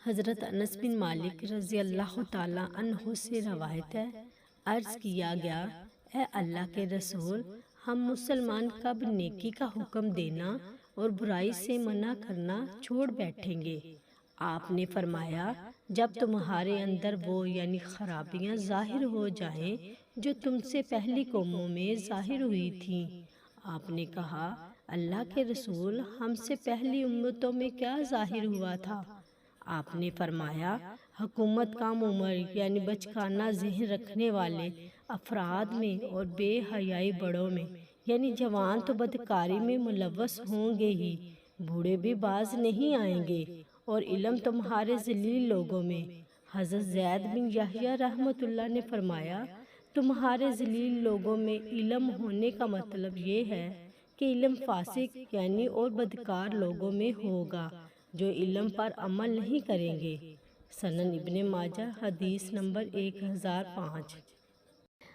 حضرت انس بن مالک رضی اللہ تعالیٰ عنہ سے روایت ہے، عرض کیا گیا، اے اللہ کے رسول، ہم مسلمان کب نیکی کا حکم دینا اور برائی سے منع کرنا چھوڑ بیٹھیں گے؟ آپ نے فرمایا، جب تمہارے اندر وہ یعنی خرابیاں ظاہر ہو جائیں جو تم سے پہلی قوموں میں ظاہر ہوئی تھیں۔ آپ نے کہا، اللہ کے رسول، ہم سے پہلی امتوں میں کیا ظاہر ہوا تھا؟ آپ نے فرمایا، حکومت کم عمر یعنی بچکانہ ذہن رکھنے والے افراد میں اور بے حیائی بڑوں میں، یعنی جوان تو بدکاری میں ملوث ہوں گے ہی، بوڑھے بھی باز نہیں آئیں گے، اور علم تمہارے ذلیل لوگوں میں۔ حضرت زید بن یحییٰ رحمۃ اللہ نے فرمایا، تمہارے ذلیل لوگوں میں علم ہونے کا مطلب یہ ہے کہ علم فاسق یعنی اور بدکار لوگوں میں ہوگا جو علم پر عمل نہیں کریں گے۔ سنن ابن ماجہ حدیث نمبر 1005۔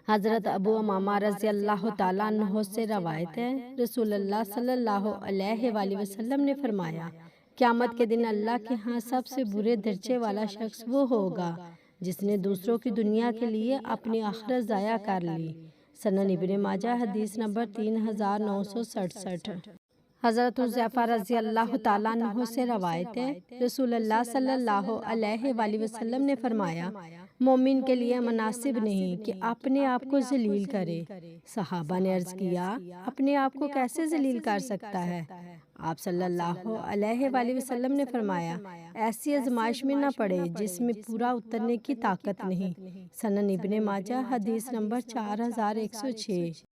حضرت ابو امامہ رضی اللہ تعالیٰ عنہ سے روایت ہے، رسول اللہ صلی اللہ علیہ وآلہ وسلم نے فرمایا، قیامت کے دن اللہ کے ہاں سب سے برے درجے والا شخص وہ ہوگا جس نے دوسروں کی دنیا کے لیے اپنی آخرت ضائع کر لی۔ سنن ابن ماجہ حدیث نمبر 3967۔ حضرت حذیفہ رضی اللہ تعالیٰ عنہ سے روایت ہے، رسول اللہ صلی اللہ علیہ وآلہ وسلم نے فرمایا، مومن کے لیے مناسب نہیں کہ اپنے آپ کو ذلیل کرے۔ صحابہ نے عرض کیا، اپنے آپ کو کیسے ذلیل کر سکتا ہے؟ آپ صلی اللہ علیہ وآلہ وسلم نے فرمایا، ایسی آزمائش میں نہ پڑے جس میں پورا اترنے کی طاقت نہیں۔ سنن ابن ماجہ حدیث نمبر 4106۔